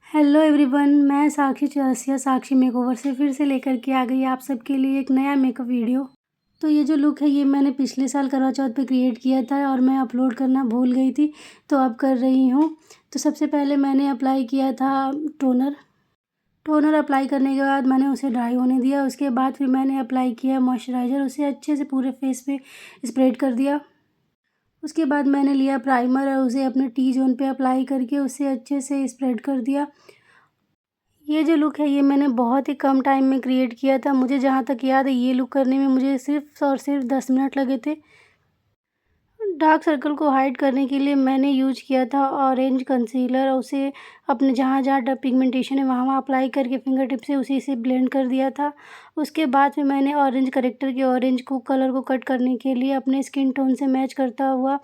Hello everyone, मैं साक्षी चौरसिया साक्षी makeover से फिर से लेकर के आ गई आप सबके लिए एक नया मेकअप वीडियो। तो ये जो लुक है ये मैंने पिछले साल करवा चौथ पे क्रिएट किया था और मैं अपलोड करना भूल गई थी, तो अब कर रही हूँ। तो सबसे पहले मैंने अप्लाई किया था टोनर। टोनर अप्लाई करने के बाद मैंने उसे ड्राई होने दिया। उसके बाद फिर मैंने अप्लाई किया मॉइस्चराइज़र, उसे अच्छे से पूरे फेस पे स्प्रेड कर दिया। उसके बाद मैंने लिया प्राइमर और उसे अपने टी जोन पे अप्लाई करके उसे अच्छे से स्प्रेड कर दिया। ये जो लुक है ये मैंने बहुत ही कम टाइम में क्रिएट किया था। मुझे जहाँ तक याद है ये लुक करने में मुझे सिर्फ़ और सिर्फ 10 मिनट लगे थे। डार्क सर्कल को हाइड करने के लिए मैंने यूज किया था ऑरेंज कंसीलर, उसे अपने जहाँ-जहाँ पिगमेंटेशन है वहाँ-वहाँ अप्लाई करके फिंगर टिप से उसी से ब्लेंड कर दिया था। उसके बाद फिर मैंने ऑरेंज करेक्टर के ऑरेंज को कलर को कट करने के लिए अपने स्किन टोन से मैच करता हुआ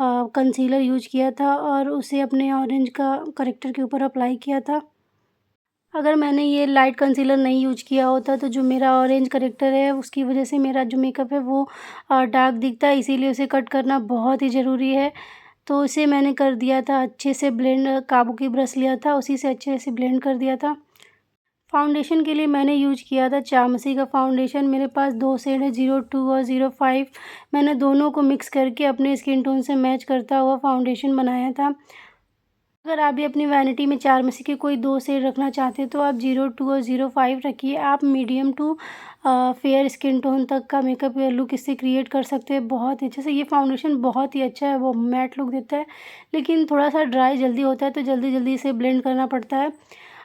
कंसीलर यूज किया था और उसे अपने ऑरेंज का करेक्टर के ऊपर अप्लाई किया था। अगर मैंने ये लाइट कंसीलर नहीं यूज किया होता तो जो मेरा ऑरेंज करेक्टर है उसकी वजह से मेरा जो मेकअप है वो डार्क दिखता है, इसीलिए उसे कट करना बहुत ही ज़रूरी है। तो उसे मैंने कर दिया था अच्छे से ब्लेंड, काबू की ब्रश लिया था उसी से अच्छे से ब्लेंड कर दिया था। फाउंडेशन के लिए मैंने यूज किया था चामसी का फाउंडेशन। मेरे पास 2 शेड है 02 और 05। मैंने दोनों को मिक्स करके अपने स्किन टोन से मैच करता हुआ फाउंडेशन बनाया था। अगर आप भी अपनी वैनिटी में चारमसी के कोई 2 शेड रखना चाहते हैं तो आप 02 और 05 रखिए। आप medium to fair skin tone तक का मेकअप या लुक इससे क्रिएट कर सकते हैं बहुत अच्छे से। ये फाउंडेशन बहुत ही अच्छा है, वो मैट लुक देता है, लेकिन थोड़ा-सा ड्राई जल्दी होता है तो जल्दी-जल्दी इसे ब्लेंड करना पड़ता है।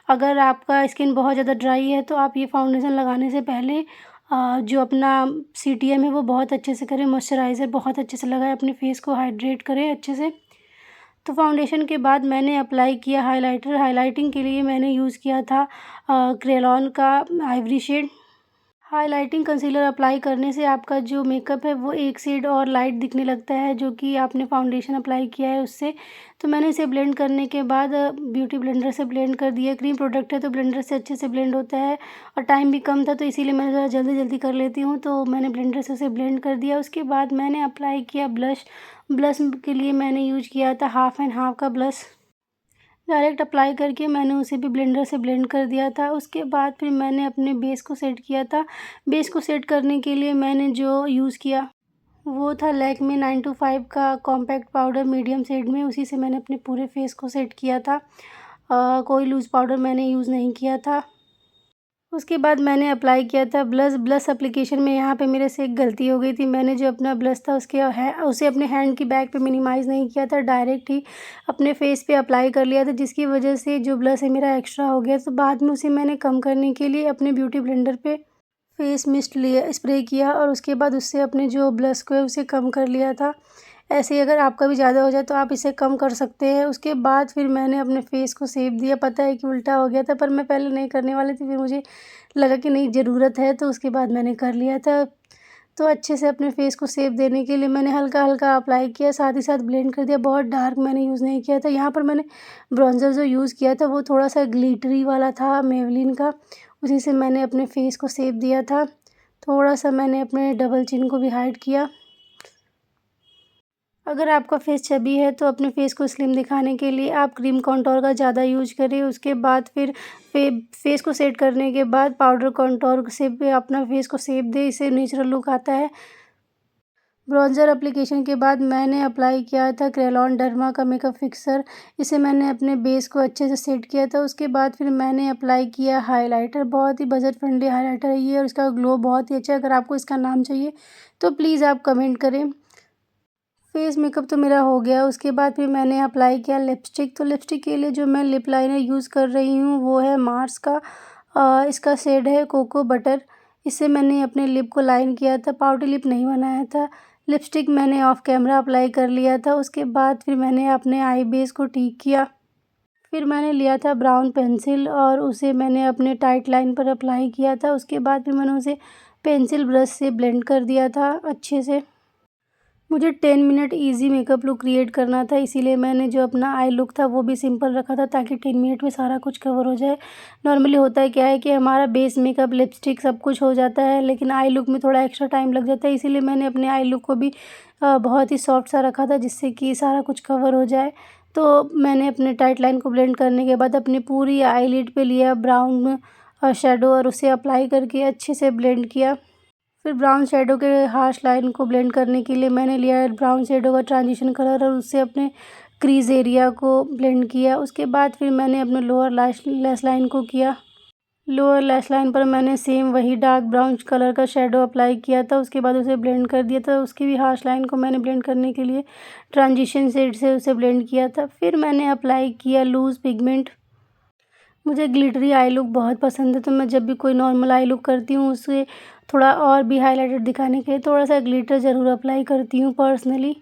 अगर आपका स्किन बहुत ज़्यादा ड्राई है तो आप ये फाउंडेशन लगाने से पहले जो अपना सीटीएम है वो बहुत अच्छे से करें, मॉइस्चराइज़र बहुत अच्छे से लगाएँ, अपने फेस को हाइड्रेट करें अच्छे से। तो फाउंडेशन के बाद मैंने अप्लाई किया हाइलाइटर। हाइलाइटिंग के लिए मैंने यूज़ किया था क्रेयॉन का ivory shade. Highlighting concealer apply करने से आपका जो मेकअप है वो एक शेड और लाइट दिखने लगता है, जो कि आपने फाउंडेशन अप्लाई किया है उससे। तो मैंने इसे ब्लेंड करने के बाद ब्यूटी ब्लेंडर से ब्लेंड कर दिया। क्रीम प्रोडक्ट है तो ब्लेंडर से अच्छे से ब्लेंड होता है और टाइम भी कम था तो इसीलिए मैं ज़रा जल्दी-जल्दी कर लेती हूँ, तो मैंने ब्लेंडर से उसे ब्लेंड कर दिया। उसके बाद मैंने अप्लाई किया ब्लश। ब्लश के लिए मैंने यूज़ किया था हाफ़ एंड हाफ़ का ब्लश। डायरेक्ट अप्लाई करके मैंने उसे भी ब्लेंडर से ब्लेंड कर दिया था। उसके बाद फिर मैंने अपने बेस को सेट किया था। बेस को सेट करने के लिए मैंने जो यूज़ किया वो था लैक्मे 925 का कॉम्पैक्ट पाउडर मीडियम शेड में, उसी से मैंने अपने पूरे फेस को सेट किया था। कोई लूज़ पाउडर मैंने यूज़ नहीं किया था। उसके बाद मैंने अप्लाई किया था ब्लश। ब्लश एप्लीकेशन में यहाँ पे मेरे से एक गलती हो गई थी। मैंने जो अपना ब्लश था उसे अपने हैंड की बैक पे मिनिमाइज़ नहीं किया था, डायरेक्ट ही अपने फेस पे अप्लाई कर लिया था, जिसकी वजह से जो ब्लश है मेरा एक्स्ट्रा हो गया। तो बाद में उसे मैंने कम करने के लिए अपने ब्यूटी ब्लेंडर पे फेस मिस्ट लिया, स्प्रे किया और उसके बाद उससे अपने जो ब्लश को है उसे कम कर लिया था। ऐसे ही अगर आपका भी ज़्यादा हो जाए तो आप इसे कम कर सकते हैं। उसके बाद फिर मैंने अपने फेस को शेप दिया। पता है कि उल्टा हो गया था, पर मैं पहले नहीं करने वाली थी, फिर मुझे लगा कि नहीं ज़रूरत है तो उसके बाद मैंने कर लिया था। तो अच्छे से अपने फेस को शेप देने के लिए मैंने हल्का-हल्का अप्लाई किया, साथ ही साथ ब्लेंड कर दिया। बहुत डार्क मैंने यूज़ नहीं किया था। यहाँ पर मैंने ब्रॉन्ज़र जो यूज़ किया था वो थोड़ा-सा ग्लिटरी वाला था मेबलिन का, उसी से मैंने अपने फेस को शेप दिया था। थोड़ा-सा मैंने अपने डबल चिन को भी हाइड किया। अगर आपका फेस चबी है तो अपने फेस को स्लिम दिखाने के लिए आप क्रीम कॉन्टोर का ज़्यादा यूज करें। उसके बाद फिर फेस को सेट करने के बाद पाउडर कॉन्टोर से भी अपना फेस को शेप दें, इससे नेचुरल लुक आता है। ब्रॉन्ज़र एप्लीकेशन के बाद मैंने अप्लाई किया था क्रेयॉन डर्मा का मेकअप फिक्सर। इसे मैंने अपने बेस को अच्छे से सेट किया था। उसके बाद फिर मैंने अप्लाई किया हाइलाइटर। बहुत ही बजट फ्रेंडली हाइलाइटर है ये और इसका ग्लो बहुत ही अच्छा है। अगर आपको इसका नाम चाहिए तो प्लीज़ आप कमेंट करें। फेस मेकअप तो मेरा हो गया। उसके बाद फिर मैंने अप्लाई किया लिपस्टिक। तो लिपस्टिक के लिए जो मैं लिप लाइनर यूज़ कर रही हूँ वो है मार्स का। इसका शेड है कोको बटर। इससे मैंने अपने लिप को लाइन किया था, पाउडर लिप नहीं बनाया था। लिपस्टिक मैंने ऑफ कैमरा अप्लाई कर लिया था। उसके बाद फिर मैंने अपने आई बेस को ठीक किया। फिर मैंने लिया था ब्राउन पेंसिल और उसे मैंने अपने टाइट लाइन पर अप्लाई किया था। उसके बाद फिर मैंने उसे पेंसिल ब्रश से ब्लेंड कर दिया था अच्छे से। मुझे 10 minute easy makeup look create करना था, इसीलिए मैंने जो अपना आई लुक था वो भी सिंपल रखा था ताकि 10 मिनट में सारा कुछ कवर हो जाए। नॉर्मली होता है क्या है कि हमारा बेस मेकअप लिपस्टिक सब कुछ हो जाता है, लेकिन आई लुक में थोड़ा एक्स्ट्रा टाइम लग जाता है, इसीलिए मैंने अपने आई लुक को भी बहुत ही सॉफ्ट सा रखा था जिससे कि सारा कुछ कवर हो जाए। तो मैंने अपने टाइट लाइन को ब्लेंड करने के बाद अपनी पूरी आईलिड पे लिया ब्राउन शेडो और उसे अप्लाई करके अच्छे से ब्लेंड किया। फिर ब्राउन शेडो के हार्श लाइन को ब्लेंड करने के लिए मैंने लिया ब्राउन शेडो का ट्रांजिशन कलर और उससे अपने क्रीज एरिया को ब्लेंड किया। उसके बाद फिर मैंने अपने लोअर लैश लाइन को किया। लोअर लैश लाइन पर मैंने सेम वही डार्क ब्राउन कलर का शेडो अप्लाई किया था। उसके बाद उसे ब्लेंड कर दिया था। उसकी भी हार्श लाइन को मैंने ब्लेंड करने के लिए ट्रांजिशन शेड से उसे ब्लेंड किया था। फिर मैंने अप्लाई किया लूज़ पिगमेंट। मुझे ग्लिटरी आई लुक बहुत पसंद है, तो मैं जब भी कोई नॉर्मल आई लुक करती हूँ उसे थोड़ा और भी हाईलाइटेड दिखाने के लिए थोड़ा सा ग्लिटर ज़रूर अप्लाई करती हूँ पर्सनली।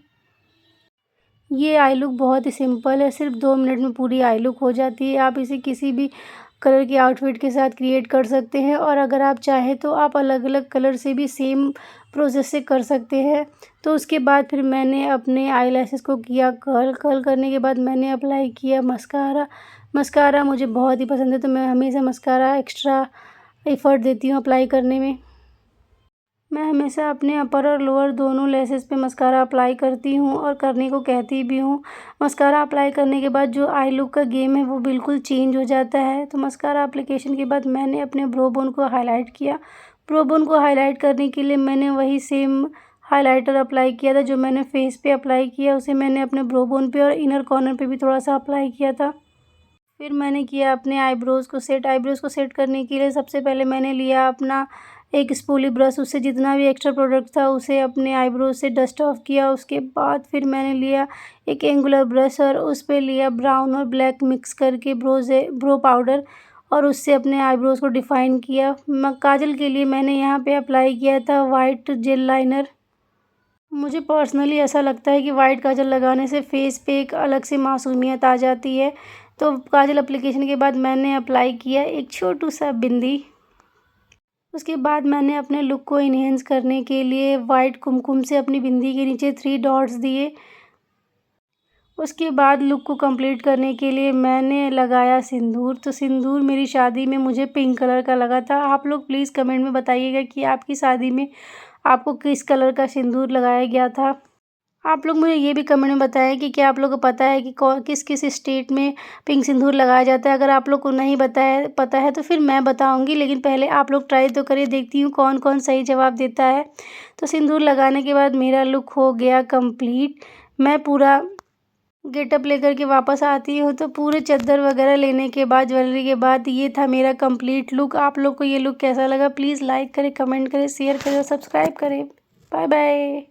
ये आई लुक बहुत ही सिंपल है, सिर्फ 2 मिनट में पूरी आई लुक हो जाती है। आप इसे किसी भी कलर की आउटफिट के साथ क्रिएट कर सकते हैं और अगर आप चाहें तो आप अलग अलग कलर से भी सेम प्रोसेस से कर सकते हैं। तो उसके बाद फिर मैंने अपने आईलैशेस को किया कर्ल करने के बाद मैंने अप्लाई किया मस्कारा। मस्कारा मुझे बहुत ही पसंद है, तो मैं हमेशा मस्कारा एक्स्ट्रा एफ़र्ट देती हूँ अप्लाई करने में। मैं हमेशा अपने अपर और लोअर दोनों लेसेस पे मस्कारा अप्लाई करती हूँ और करने को कहती भी हूँ। मस्कारा अप्लाई करने के बाद जो आई लुक का गेम है वो बिल्कुल चेंज हो जाता है। तो मस्कारा एप्लीकेशन के बाद मैंने अपने ब्रो बोन को हाईलाइट किया। ब्रो बोन को हाईलाइट करने के लिए मैंने वही सेम हाइलाइटर अप्लाई किया था जो मैंने फेस पे अप्लाई किया, उसे मैंने अपने ब्रो बोन पे और इनर कॉर्नर पे भी थोड़ा सा अप्लाई किया था। फिर मैंने किया अपने आईब्रोज़ को सेट। आईब्रोज़ को सेट करने के लिए सबसे पहले मैंने लिया अपना एक स्पूली ब्रश, उससे जितना भी एक्स्ट्रा प्रोडक्ट था उसे अपने आईब्रोज से डस्ट ऑफ किया। उसके बाद फिर मैंने लिया एक एंगुलर ब्रश और उस पर लिया ब्राउन और ब्लैक मिक्स करके ब्रो पाउडर और उससे अपने आईब्रोज को डिफ़ाइन किया। काजल के लिए मैंने यहाँ पे अप्लाई किया था वाइट जेल लाइनर। मुझे पर्सनली ऐसा लगता है कि वाइट काजल लगाने से फेस पे एक अलग से मासूमियत आ जाती है। तो काजल एप्लीकेशन के बाद मैंने अप्लाई किया एक छोटू सा बिंदी। उसके बाद मैंने अपने लुक को इन्हेंस करने के लिए वाइट कुमकुम से अपनी बिंदी के नीचे 3 डॉट्स दिए। उसके बाद लुक को कंप्लीट करने के लिए मैंने लगाया सिंदूर। तो सिंदूर मेरी शादी में मुझे पिंक कलर का लगा था। आप लोग प्लीज़ कमेंट में बताइएगा कि आपकी शादी में आपको किस कलर का सिंदूर लगाया गया था। आप लोग मुझे ये भी कमेंट में बताएं कि क्या आप लोग को पता है कि किस किस स्टेट में पिंक सिंदूर लगाया जाता है। अगर आप लोग को नहीं पता है तो फिर मैं बताऊंगी, लेकिन पहले आप लोग ट्राई तो करिए, देखती हूँ कौन कौन सही जवाब देता है। तो सिंदूर लगाने के बाद मेरा लुक हो गया कंप्लीट। मैं पूरा गेटअप लेकर के वापस आती हूँ, तो पूरे चद्दर वगैरह लेने के बाद, ज्वेलरी के बाद, ये था मेरा कंप्लीट लुक। आप लोग को ये लुक कैसा लगा प्लीज़ लाइक करें, कमेंट करें, शेयर करें और सब्सक्राइब करें। Bye bye.